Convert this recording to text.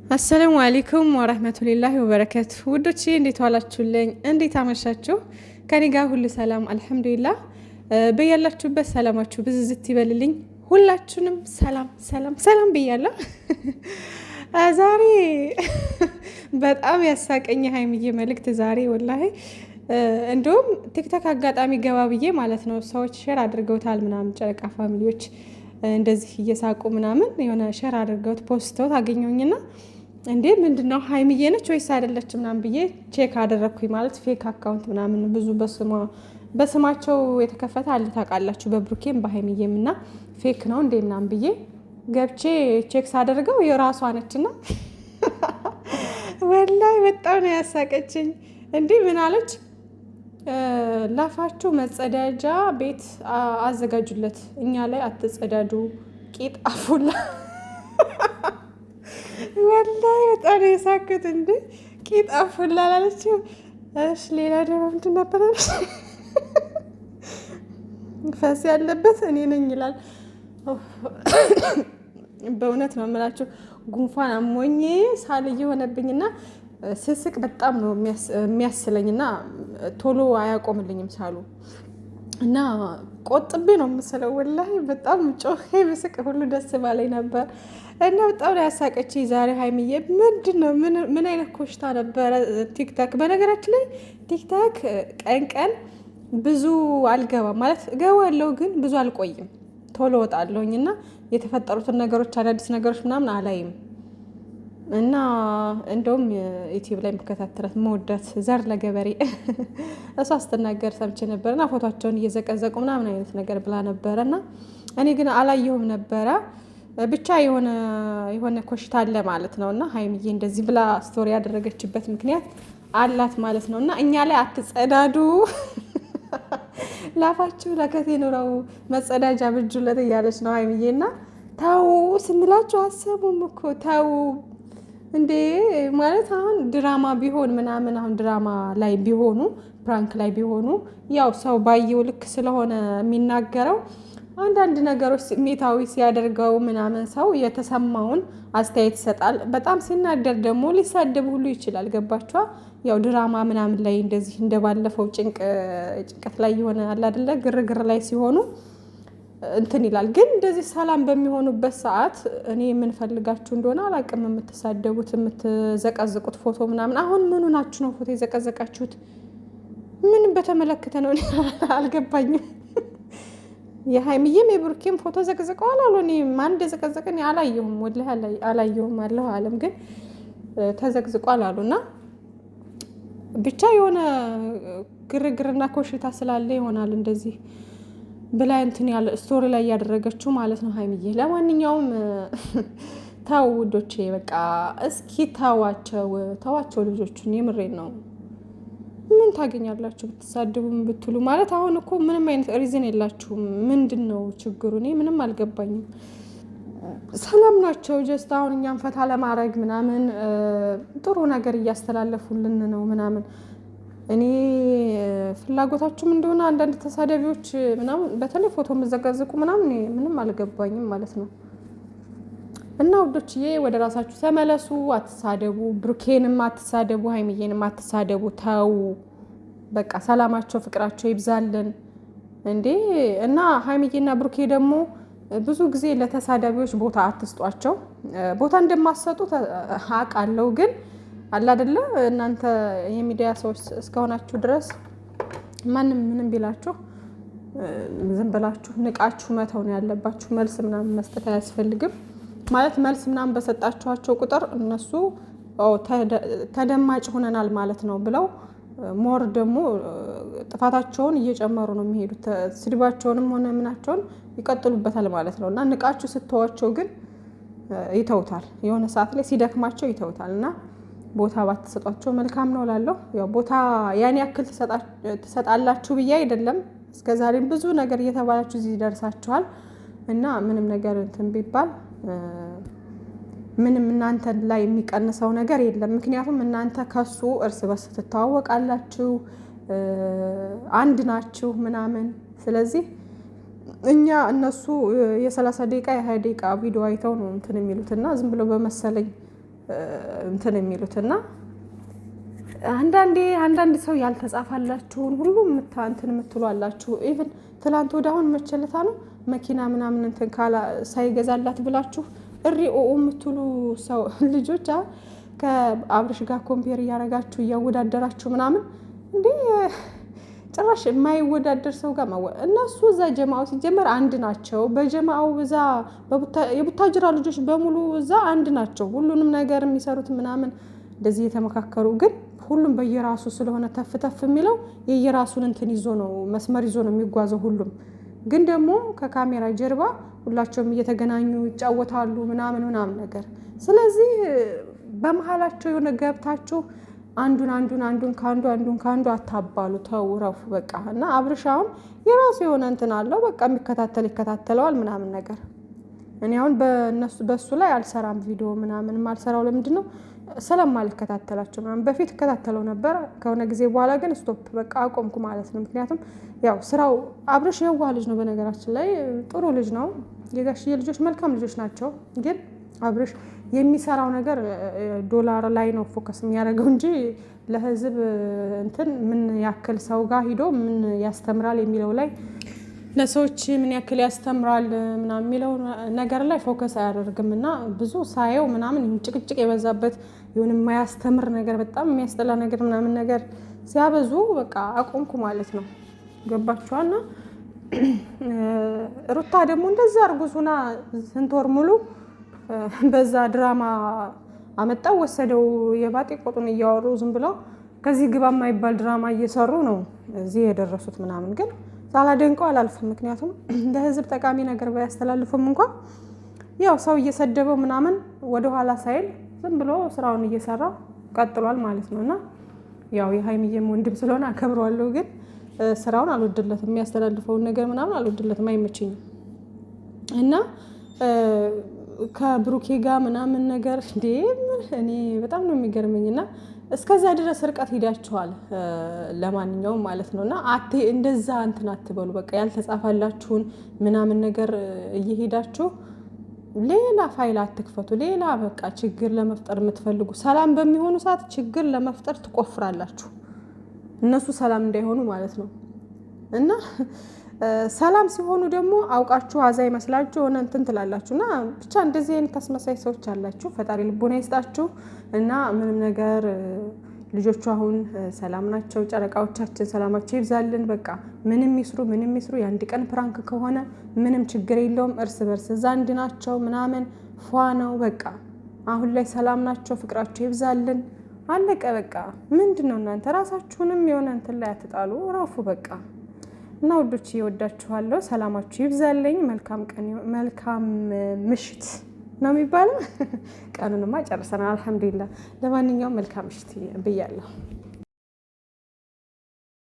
አሰላሙ አለይኩም ወራህመቱላሂ ወበረካቱ። ውዶቼ እንዴት ዋላችሁልኝ? እንዴት አመሻችሁ? ከኔ ጋር ሁሉ ሰላም አልሐምዱሊላህ። በያላችሁበት ሰላማችሁ ብዝዝት ይበልልኝ። ሁላችሁንም ሰላም ሰላም ሰላም ብያለሁ። ዛሬ በጣም ያሳቀኝ ሀይሚዬ መልእክት ዛሬ ወላሂ እንዲሁም ቲክቶክ አጋጣሚ ገባ ብዬ ማለት ነው ሰዎች ሼር አድርገውታል ምናምን ጨረቃ ፋሚሊዎች እንደዚህ እየሳቁ ምናምን የሆነ ሼር አድርገውት ፖስተውት አገኘሁኝና እንዴ ምንድነው ሀይሚዬ ነች ወይስ አይደለችም ምናምን ብዬ ቼክ አደረግኩኝ። ማለት ፌክ አካውንት ምናምን ብዙ በስማቸው የተከፈተ አለ ታውቃላችሁ፣ በብሩኬም በሀይሚዬም እና ፌክ ነው እንዴ ምናምን ብዬ ገብቼ ቼክ ሳደርገው የራሷ ነችና ወላይ በጣም ነው ያሳቀችኝ። እንዲህ ምን አለች? ላፋችሁ መጸዳጃ ቤት አዘጋጁለት፣ እኛ ላይ አትጸዳዱ፣ ቂጥ አፉላ። ወላይ በጣም ነው የሳኩት። እንዴ ቂጥ አፉላ አላለችም? እሺ ሌላ ደግሞ ምንድን ነበረች? ፈስ ያለበት እኔ ነኝ ይላል። በእውነት ነው የምላችሁ ጉንፋን አሞኝ ሳል እየሆነብኝና ስስቅ በጣም ነው የሚያስለኝና ቶሎ አያቆምልኝም ሳሉ እና ቆጥቤ ነው የምስለው። ወላሂ በጣም ጮሄ ብስቅ ሁሉ ደስ ባለኝ ነበር እና በጣም ነው ያሳቀችኝ ዛሬ ሀይሚዬ። ምንድን ነው ምን አይነት ኮሽታ ነበረ ቲክታክ። በነገራችን ላይ ቲክታክ ቀን ቀን ብዙ አልገባም ማለት እገባለሁ፣ ግን ብዙ አልቆይም፣ ቶሎ ወጣለሁኝ እና የተፈጠሩትን ነገሮች አዳዲስ ነገሮች ምናምን አላይም። እና እንደውም ዩቲዩብ ላይ የምከታተላት መወዳት ዘር ለገበሬ እሷ ስትናገር ሰምቼ ነበርና ፎቷቸውን እየዘቀዘቁ ምናምን አይነት ነገር ብላ ነበረና እኔ ግን አላየሁም ነበረ። ብቻ የሆነ ኮሽታ አለ ማለት ነው። እና ሀይሚዬ እንደዚህ ብላ ስቶሪ ያደረገችበት ምክንያት አላት ማለት ነው። እና እኛ ላይ አትጸዳዱ፣ ላፋችሁ ለከቴ ኑረው መጸዳጃ ብጁለት እያለች ነው ሀይሚዬ። እና ተው ስንላችሁ አሰቡም እኮ ተው እንዴ ማለት አሁን ድራማ ቢሆን ምናምን አሁን ድራማ ላይ ቢሆኑ ፕራንክ ላይ ቢሆኑ ያው ሰው ባየው ልክ ስለሆነ የሚናገረው አንዳንድ ነገሮች ስሜታዊ ሲያደርገው ምናምን ሰው የተሰማውን አስተያየት ይሰጣል። በጣም ሲናደር ደግሞ ሊሳደብ ሁሉ ይችላል። ገባችኋ? ያው ድራማ ምናምን ላይ እንደዚህ እንደባለፈው ጭንቀት ላይ የሆነ አለ አይደለ ግርግር ላይ ሲሆኑ እንትን ይላል። ግን እንደዚህ ሰላም በሚሆኑበት ሰዓት እኔ የምንፈልጋችሁ እንደሆነ አላውቅም፣ የምትሳደቡት የምትዘቀዝቁት ፎቶ ምናምን። አሁን ምኑ ናችሁ ነው ፎቶ የዘቀዘቃችሁት? ምን በተመለከተ ነው? አልገባኝም። የሀይሚዬም የብሩኬም ፎቶ ዘቅዝቀዋል አሉ። እኔ ማን እንደዘቀዘቀ እኔ አላየሁም፣ ወላሂ አላየሁም። አለሁ አለም ግን ተዘቅዝቋል አሉና ብቻ የሆነ ግርግርና ኮሽታ ስላለ ይሆናል እንደዚህ ብላ እንትን ያለ ስቶሪ ላይ ያደረገችው ማለት ነው ሀይሚዬ። ለማንኛውም ተው ውዶቼ፣ በቃ እስኪ ተዋቸው ልጆቹን። የምሬን ነው። ምን ታገኛላችሁ ብትሳድቡም ብትሉ ማለት አሁን እኮ ምንም አይነት ሪዝን የላችሁም። ምንድን ነው ችግሩ? እኔ ምንም አልገባኝም። ሰላም ናቸው። ጀስት አሁን እኛም ፈታ ለማድረግ ምናምን ጥሩ ነገር እያስተላለፉልን ነው ምናምን። እኔ ፍላጎታችሁም እንደሆነ አንዳንድ ተሳዳቢዎች ምናምን በተለይ ፎቶ የምዘጋዝቁ ምናምን ምንም አልገባኝም ማለት ነው። እና ውዶችዬ ወደ ራሳችሁ ተመለሱ፣ አትሳደቡ፣ ብሩኬንም አትሳደቡ፣ ሀይሚዬንም አትሳደቡ። ተው በቃ ሰላማቸው ፍቅራቸው ይብዛልን እንዴ። እና ሀይሚዬና ብሩኬ ደግሞ ብዙ ጊዜ ለተሳዳቢዎች ቦታ አትስጧቸው። ቦታ እንደማሰጡ አውቃለሁ፣ ግን አለ አይደለ እናንተ የሚዲያ ሰዎች እስከሆናችሁ ድረስ ማንም ምንም ቢላችሁ ዝም ብላችሁ ንቃችሁ መተው ነው ያለባችሁ። መልስ ምናምን መስጠት አያስፈልግም። ማለት መልስ ምናምን በሰጣችኋቸው ቁጥር እነሱ ተደማጭ ሆነናል ማለት ነው ብለው ሞር ደግሞ ጥፋታቸውን እየጨመሩ ነው የሚሄዱት። ስድባቸውንም ሆነ ምናቸውን ይቀጥሉበታል ማለት ነው። እና ንቃችሁ ስትተዋቸው ግን ይተውታል። የሆነ ሰዓት ላይ ሲደክማቸው ይተውታል። እና ቦታ ባትሰጧቸው መልካም ነው እላለሁ። ያው ቦታ ያን ያክል ትሰጣላችሁ ብዬ አይደለም። እስከዛሬም ብዙ ነገር እየተባላችሁ እዚህ ደርሳችኋል። እና ምንም ነገር እንትን ቢባል ምንም እናንተ ላይ የሚቀንሰው ነገር የለም። ምክንያቱም እናንተ ከሱ እርስ በርስ ትተዋወቃላችሁ፣ አንድ ናችሁ ምናምን። ስለዚህ እኛ እነሱ የ30 ደቂቃ የ20 ደቂቃ ቪዲዮ አይተው ነው እንትን የሚሉትና ዝም ብሎ በመሰለኝ እንትን የሚሉትና አንዳንድ ሰው ያልተጻፋላችሁን ሁሉ እንትን የምትሉ አላችሁ። ኢቭን ትላንት ወደ አሁን መቸለታ ነው መኪና ምናምን እንትን ሳይገዛላት ብላችሁ እሪ የምትሉ ሰው ልጆች ከአብርሽ ጋር ኮምፔር እያደረጋችሁ እያወዳደራችሁ ምናምን እንዴ! ጭራሽ የማይወዳደር ሰው ጋር እነሱ እዛ ጀማው ሲጀመር አንድ ናቸው። በጀማው እዛ የቡታጅራ ልጆች በሙሉ እዛ አንድ ናቸው። ሁሉንም ነገር የሚሰሩት ምናምን እንደዚህ የተመካከሩ ግን ሁሉም በየራሱ ስለሆነ ተፍ የሚለው የየራሱን እንትን ይዞ ነው መስመር ይዞ ነው የሚጓዘው ሁሉም። ግን ደግሞ ከካሜራ ጀርባ ሁላቸውም እየተገናኙ ይጫወታሉ ምናምን ነገር። ስለዚህ በመሃላቸው የሆነ ገብታችሁ አንዱን ካንዱ አታባሉ። ተው ረፉ በቃ። እና አብርሻውም የራሱ የሆነ እንትን አለው በቃ ይከታተለዋል ምናምን ነገር። እኔ አሁን በሱ ላይ አልሰራም ቪዲዮ ምናምን አልሰራው። ለምንድን ነው? ስለማልከታተላቸው ምናምን። በፊት እከታተለው ነበር ከሆነ ጊዜ በኋላ ግን ስቶፕ በቃ አቆምኩ ማለት ነው። ምክንያቱም ያው ስራው አብርሽ የዋህ ልጅ ነው፣ በነገራችን ላይ ጥሩ ልጅ ነው። የጋሽዬ ልጆች መልካም ልጆች ናቸው። ግን አብርሽ የሚሰራው ነገር ዶላር ላይ ነው ፎከስ የሚያደርገው እንጂ ለህዝብ እንትን ምን ያክል ሰው ጋር ሂዶ ምን ያስተምራል የሚለው ላይ ለሰዎች ምን ያክል ያስተምራል ምናምን የሚለው ነገር ላይ ፎከስ አያደርግም። እና ብዙ ሳየው ምናምን ጭቅጭቅ የበዛበት የሆነ የማያስተምር ነገር በጣም የሚያስጠላ ነገር ምናምን ነገር ሲያበዙ በቃ አቆምኩ ማለት ነው። ገባችኋልና ሩታ ደግሞ እንደዛ እርጉዙና ስንት ወር ሙሉ በዛ ድራማ አመጣው ወሰደው የባጤ ቆጡን እያወሩ ዝም ብለው ከዚህ ግባ የማይባል ድራማ እየሰሩ ነው እዚህ የደረሱት ምናምን። ግን ሳላደንቀው አላልፍም። ምክንያቱም ለህዝብ ጠቃሚ ነገር ባያስተላልፉም እንኳን ያው ሰው እየሰደበው ምናምን ወደኋላ ሳይል ዝም ብሎ ስራውን እየሰራ ቀጥሏል ማለት ነው። እና ያው የሀይሚዬም ወንድም ስለሆነ አከብረዋለሁ። ግን ስራውን አልወድለትም፣ የሚያስተላልፈውን ነገር ምናምን አልወድለትም፣ አይመችኝም። እና ከብሩኬ ጋር ምናምን ነገር እንዴ እኔ በጣም ነው የሚገርመኝ። እና እስከዛ ድረስ ርቀት ሄዳችኋል ለማንኛውም ማለት ነው። እና እንደዛ እንትን አትበሉ በቃ። ያልተጻፋላችሁን ምናምን ነገር እየሄዳችሁ ሌላ ፋይል አትክፈቱ። ሌላ በቃ ችግር ለመፍጠር የምትፈልጉ ሰላም በሚሆኑ ሰዓት ችግር ለመፍጠር ትቆፍራላችሁ፣ እነሱ ሰላም እንዳይሆኑ ማለት ነው። እና ሰላም ሲሆኑ ደግሞ አውቃችሁ አዛ ይመስላችሁ ሆነ እንትን ትላላችሁ። እና ብቻ እንደዚህ አይነት አስመሳይ ሰዎች አላችሁ። ፈጣሪ ልቦና ይስጣችሁ። እና ምንም ነገር ልጆቹ አሁን ሰላም ናቸው። ጨረቃዎቻችን ሰላማቸው ይብዛልን። በቃ ምንም ይስሩ የአንድ ቀን ፕራንክ ከሆነ ምንም ችግር የለውም። እርስ በርስ እዛ አንድ ናቸው ምናምን ፏ ነው በቃ። አሁን ላይ ሰላም ናቸው። ፍቅራቸው ይብዛልን። አለቀ በቃ። ምንድነው እናንተ ራሳችሁንም የሆነ እንትን ላይ አትጣሉ፣ ረፉ በቃ። እና ወዶች እወዳችኋለሁ። ሰላማችሁ ይብዛልኝ። መልካም ምሽት ነው የሚባለው። ቀኑንማ ጨርሰናል አልሐምዱሊላህ። ለማንኛውም መልካም ምሽት ብያለሁ።